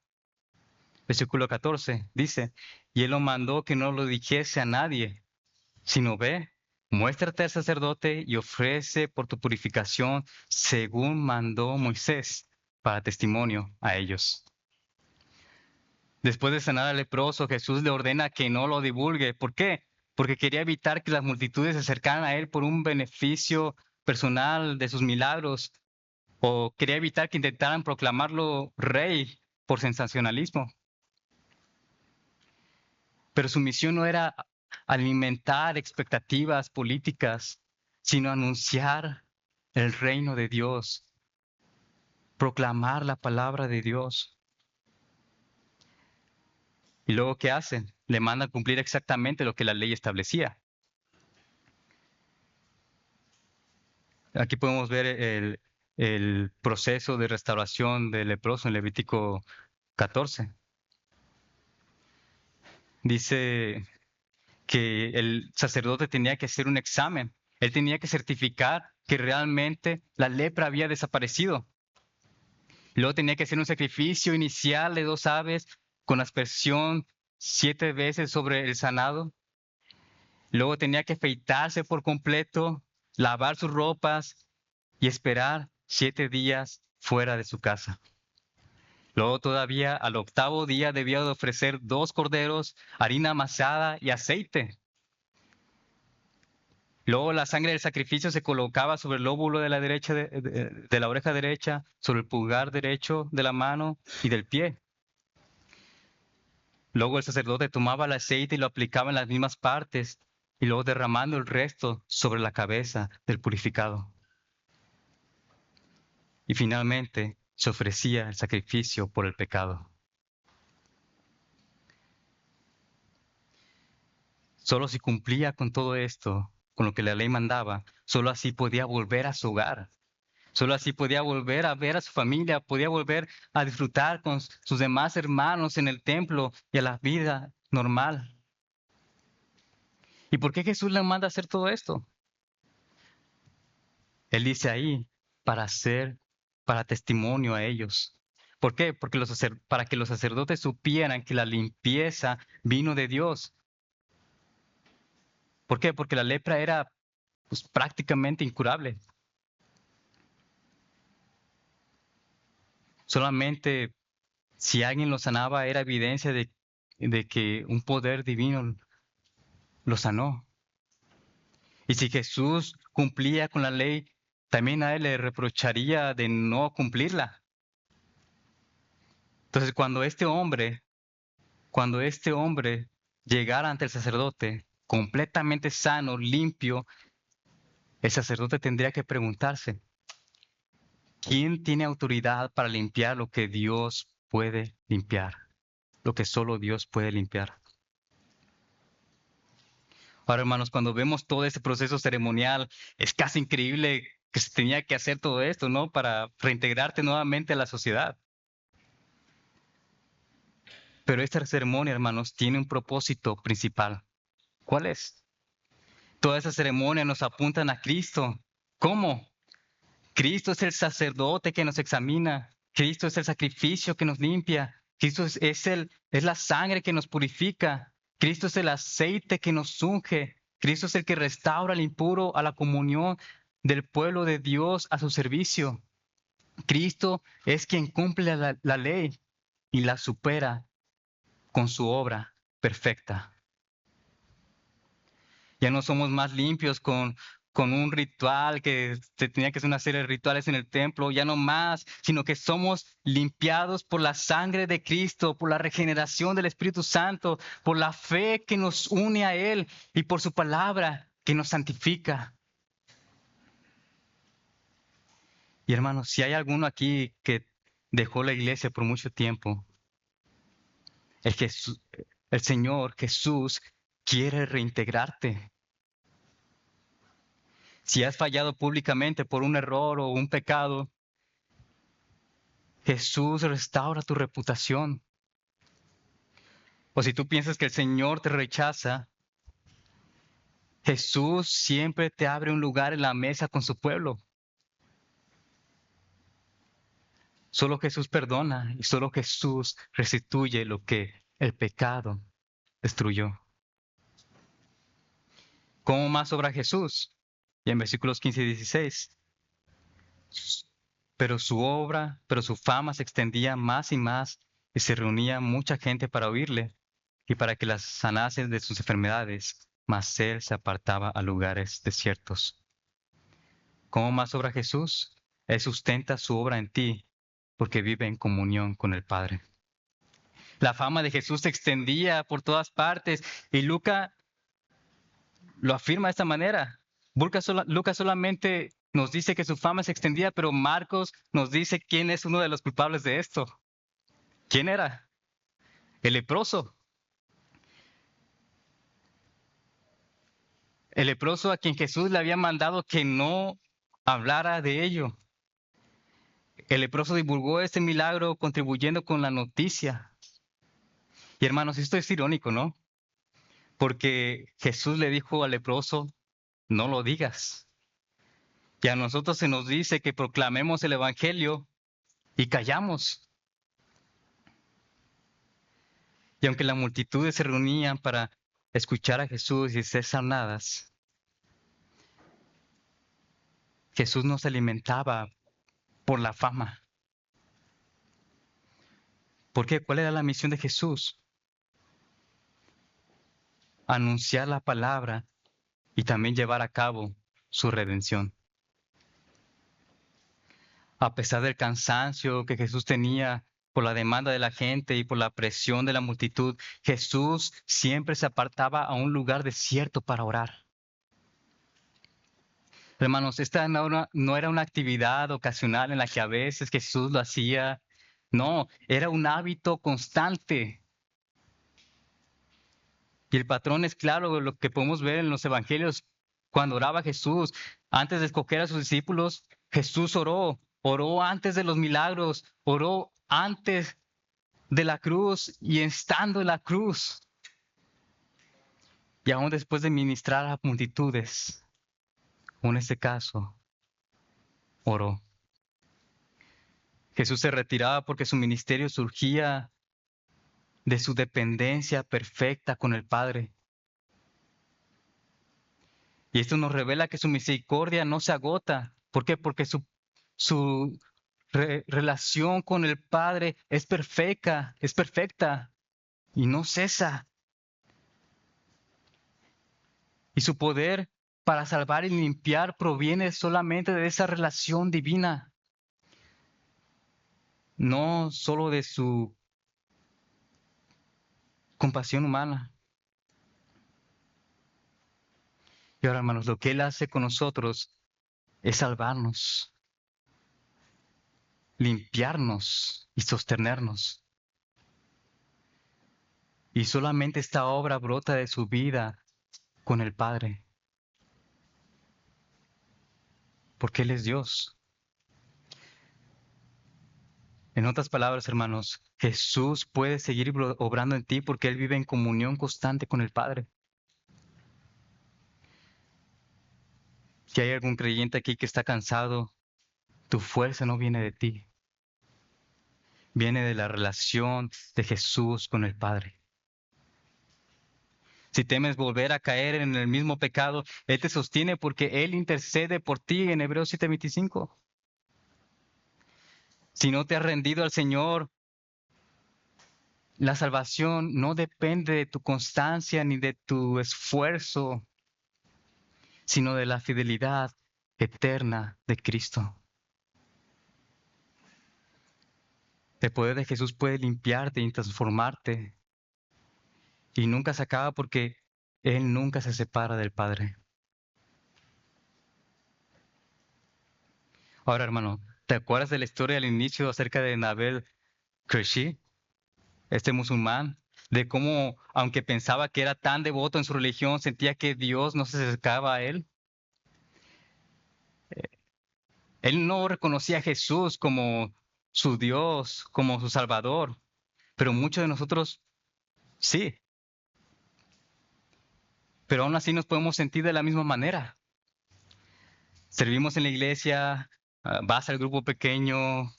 Versículo 14 dice, y Él lo mandó que no lo dijese a nadie, sino ve, muéstrate al sacerdote y ofrece por tu purificación según mandó Moisés para testimonio a ellos. Después de sanar al leproso, Jesús le ordena que no lo divulgue. ¿Por qué? Porque quería evitar que las multitudes se acercaran a él por un beneficio personal de sus milagros, o quería evitar que intentaran proclamarlo rey por sensacionalismo. Pero su misión no era alimentar expectativas políticas, sino anunciar el reino de Dios, proclamar la palabra de Dios. Y luego, ¿qué hacen? Le mandan cumplir exactamente lo que la ley establecía. Aquí podemos ver el proceso de restauración del leproso en Levítico 14. Dice que el sacerdote tenía que hacer un examen. Él tenía que certificar que realmente la lepra había desaparecido. Luego tenía que hacer un sacrificio inicial de 2 aves con aspersión 7 veces sobre el sanado. Luego tenía que afeitarse por completo, lavar sus ropas y esperar 7 días fuera de su casa. Luego todavía al 8º día debía de ofrecer 2 corderos, harina amasada y aceite. Luego la sangre del sacrificio se colocaba sobre el lóbulo de la derecha de la oreja derecha, sobre el pulgar derecho de la mano y del pie. Luego el sacerdote tomaba el aceite y lo aplicaba en las mismas partes, y luego derramando el resto sobre la cabeza del purificado. Y finalmente se ofrecía el sacrificio por el pecado. Solo si cumplía con todo esto, con lo que la ley mandaba, solo así podía volver a su hogar. Solo así podía volver a ver a su familia, podía volver a disfrutar con sus demás hermanos en el templo y a la vida normal. ¿Y por qué Jesús le manda a hacer todo esto? Él dice ahí, para testimonio a ellos. ¿Por qué? Porque para que los sacerdotes supieran que la limpieza vino de Dios. ¿Por qué? Porque la lepra era pues, prácticamente incurable. Solamente si alguien lo sanaba era evidencia de que un poder divino lo sanó. Y si Jesús cumplía con la ley, también a él le reprocharía de no cumplirla. Entonces, cuando este hombre llegara ante el sacerdote completamente sano, limpio, el sacerdote tendría que preguntarse, ¿quién tiene autoridad para limpiar lo que Dios puede limpiar? Lo que solo Dios puede limpiar. Ahora, hermanos, cuando vemos todo este proceso ceremonial, es casi increíble que se tenía que hacer todo esto, ¿no? Para reintegrarte nuevamente a la sociedad. Pero esta ceremonia, hermanos, tiene un propósito principal. ¿Cuál es? Toda esa ceremonia nos apuntan a Cristo. ¿Cómo? Cristo es el sacerdote que nos examina. Cristo es el sacrificio que nos limpia. Cristo es la sangre que nos purifica. Cristo es el aceite que nos unge. Cristo es el que restaura al impuro a la comunión del pueblo de Dios a su servicio. Cristo es quien cumple la ley y la supera con su obra perfecta. Ya no somos más limpios con un ritual que tenía que ser una serie de rituales en el templo, ya no más, sino que somos limpiados por la sangre de Cristo, por la regeneración del Espíritu Santo, por la fe que nos une a Él y por su palabra que nos santifica. Y hermanos, si hay alguno aquí que dejó la iglesia por mucho tiempo, el Señor Jesús quiere reintegrarte. Si has fallado públicamente por un error o un pecado, Jesús restaura tu reputación. O si tú piensas que el Señor te rechaza, Jesús siempre te abre un lugar en la mesa con su pueblo. Solo Jesús perdona y solo Jesús restituye lo que el pecado destruyó. ¿Cómo más obra Jesús? Y en versículos 15 y 16. Pero su fama se extendía más y más y se reunía mucha gente para oírle y para que las sanase de sus enfermedades, mas él se apartaba a lugares desiertos. ¿Cómo más obra Jesús? Él sustenta su obra en ti porque vive en comunión con el Padre. La fama de Jesús se extendía por todas partes y Lucas lo afirma de esta manera. Lucas solamente nos dice que su fama se extendía, pero Marcos nos dice quién es uno de los culpables de esto. ¿Quién era? El leproso. El leproso a quien Jesús le había mandado que no hablara de ello. El leproso divulgó este milagro contribuyendo con la noticia. Y hermanos, esto es irónico, ¿no? Porque Jesús le dijo al leproso, no lo digas. Y a nosotros se nos dice que proclamemos el Evangelio y callamos. Y aunque las multitudes se reunían para escuchar a Jesús y ser sanadas, Jesús no se alimentaba por la fama. ¿Por qué? ¿Cuál era la misión de Jesús? Anunciar la palabra y también llevar a cabo su redención. A pesar del cansancio que Jesús tenía por la demanda de la gente y por la presión de la multitud, Jesús siempre se apartaba a un lugar desierto para orar. Hermanos, esta no era una actividad ocasional en la que a veces Jesús lo hacía. No, era un hábito constante. Y el patrón es claro, lo que podemos ver en los evangelios. Cuando oraba Jesús, antes de escoger a sus discípulos, Jesús oró antes de los milagros, oró antes de la cruz y estando en la cruz. Y aún después de ministrar a multitudes, como en este caso, oró. Jesús se retiraba porque su ministerio surgía de su dependencia perfecta con el Padre. Y esto nos revela que su misericordia no se agota. ¿Por qué? Porque su relación con el Padre es perfecta y no cesa. Y su poder para salvar y limpiar proviene solamente de esa relación divina, no solo de su compasión humana. Y ahora, hermanos, lo que Él hace con nosotros es salvarnos, limpiarnos y sostenernos. Y solamente esta obra brota de su vida con el Padre, porque Él es Dios. En otras palabras, hermanos, Jesús puede seguir obrando en ti porque Él vive en comunión constante con el Padre. Si hay algún creyente aquí que está cansado, tu fuerza no viene de ti, viene de la relación de Jesús con el Padre. Si temes volver a caer en el mismo pecado, Él te sostiene porque Él intercede por ti en Hebreos 7:25. Si no te has rendido al Señor, la salvación no depende de tu constancia ni de tu esfuerzo, sino de la fidelidad eterna de Cristo. El poder de Jesús puede limpiarte y transformarte. Y nunca se acaba porque Él nunca se separa del Padre. Ahora, hermano, ¿te acuerdas de la historia al inicio acerca de Nabil Qureshi, este musulmán? De cómo, aunque pensaba que era tan devoto en su religión, sentía que Dios no se acercaba a él. Él no reconocía a Jesús como su Dios, como su Salvador, pero muchos de nosotros sí. Pero aún así nos podemos sentir de la misma manera. Servimos en la iglesia, vas al grupo pequeño,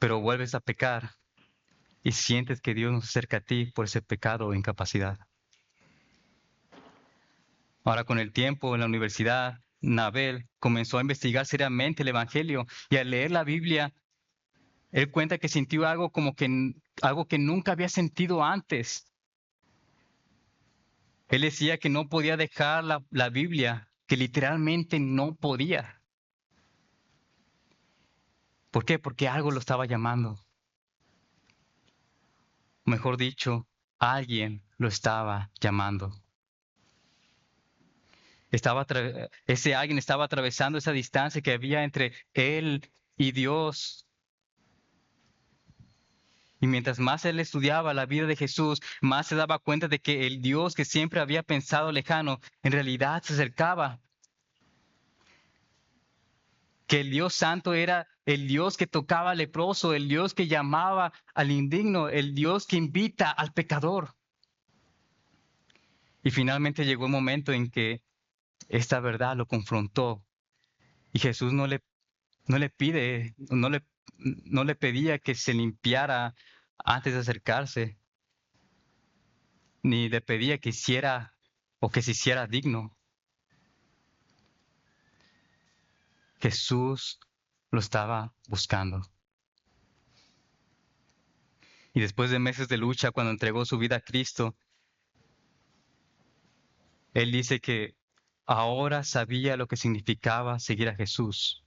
pero vuelves a pecar y sientes que Dios no se acerca a ti por ese pecado o incapacidad. Ahora, con el tiempo en la universidad, Nabel comenzó a investigar seriamente el Evangelio y al leer la Biblia, él cuenta que sintió algo que nunca había sentido antes. Él decía que no podía dejar la Biblia, que literalmente no podía. ¿Por qué? Porque algo lo estaba llamando. Mejor dicho, alguien lo estaba llamando. Ese alguien estaba atravesando esa distancia que había entre él y Dios. Y mientras más él estudiaba la vida de Jesús, más se daba cuenta de que el Dios que siempre había pensado lejano, en realidad se acercaba. Que el Dios santo era el Dios que tocaba al leproso, el Dios que llamaba al indigno, el Dios que invita al pecador. Y finalmente llegó el momento en que esta verdad lo confrontó. Y Jesús no le pedía que se limpiara antes de acercarse, ni le pedía que hiciera o que se hiciera digno. Jesús lo estaba buscando. Y después de meses de lucha, cuando entregó su vida a Cristo, él dice que ahora sabía lo que significaba seguir a Jesús.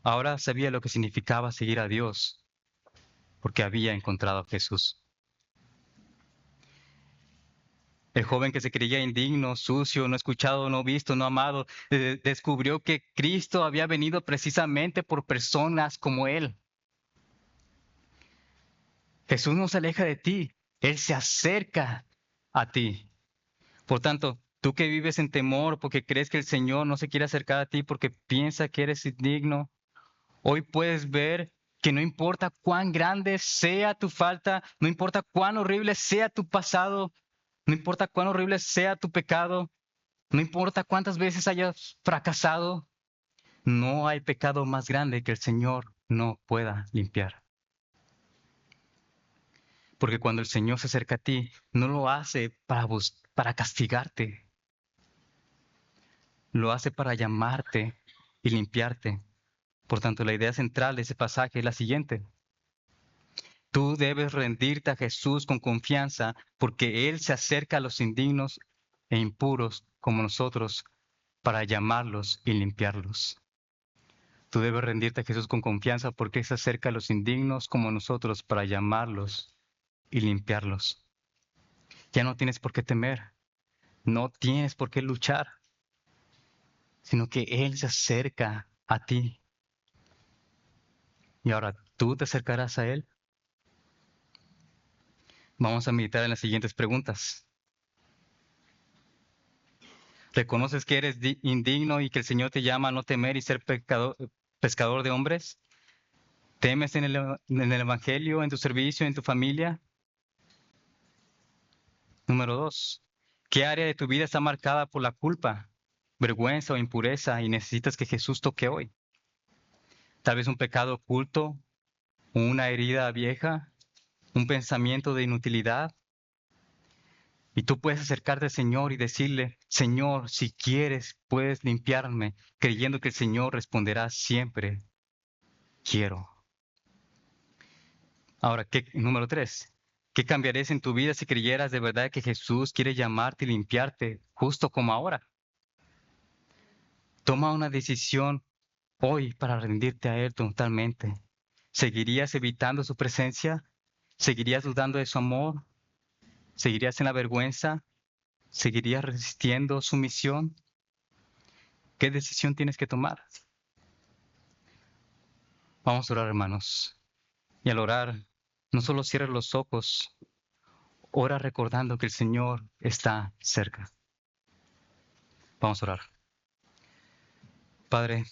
Ahora sabía lo que significaba seguir a Dios, porque había encontrado a Jesús. El joven que se creía indigno, sucio, no escuchado, no visto, no amado, descubrió que Cristo había venido precisamente por personas como él. Jesús no se aleja de ti, Él se acerca a ti. Por tanto, tú que vives en temor porque crees que el Señor no se quiere acercar a ti porque piensa que eres indigno, hoy puedes ver que no importa cuán grande sea tu falta, no importa cuán horrible sea tu pasado, no importa cuán horrible sea tu pecado, no importa cuántas veces hayas fracasado, no hay pecado más grande que el Señor no pueda limpiar. Porque cuando el Señor se acerca a ti, no lo hace para castigarte, lo hace para llamarte y limpiarte. Por tanto, la idea central de ese pasaje es la siguiente. Tú debes rendirte a Jesús con confianza porque Él se acerca a los indignos e impuros como nosotros para llamarlos y limpiarlos. Tú debes rendirte a Jesús con confianza porque Él se acerca a los indignos como nosotros para llamarlos y limpiarlos. Ya no tienes por qué temer, no tienes por qué luchar, sino que Él se acerca a ti. Y ahora tú te acercarás a Él. Vamos a meditar en las siguientes preguntas. ¿Reconoces que eres indigno y que el Señor te llama a no temer y ser pescador de hombres? ¿Temes en el Evangelio, en tu servicio, en tu familia? Número 2. ¿Qué área de tu vida está marcada por la culpa, vergüenza o impureza y necesitas que Jesús toque hoy? Tal vez un pecado oculto, una herida vieja, un pensamiento de inutilidad. Y tú puedes acercarte al Señor y decirle, Señor, si quieres, puedes limpiarme, creyendo que el Señor responderá siempre, quiero. Ahora, número 3. ¿Qué cambiarías en tu vida si creyeras de verdad que Jesús quiere llamarte y limpiarte justo como ahora? Toma una decisión hoy para rendirte a Él totalmente. ¿Seguirías evitando su presencia? ¿Seguirías dudando de su amor? ¿Seguirías en la vergüenza? ¿Seguirías resistiendo su misión? ¿Qué decisión tienes que tomar? Vamos a orar, hermanos. Y al orar, no solo cierres los ojos, ora recordando que el Señor está cerca. Vamos a orar. Padre,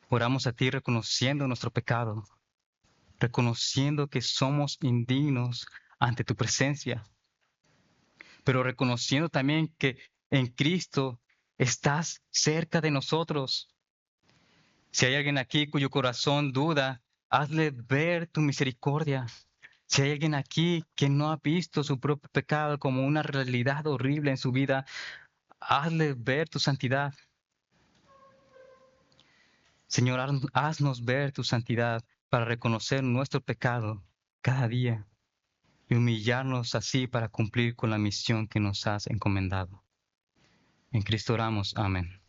oramos a ti reconociendo nuestro pecado, reconociendo que somos indignos ante tu presencia, pero reconociendo también que en Cristo estás cerca de nosotros. Si hay alguien aquí cuyo corazón duda, hazle ver tu misericordia. Si hay alguien aquí que no ha visto su propio pecado como una realidad horrible en su vida, hazle ver tu santidad. Señor, haznos ver tu santidad para reconocer nuestro pecado cada día y humillarnos así para cumplir con la misión que nos has encomendado. En Cristo oramos. Amén.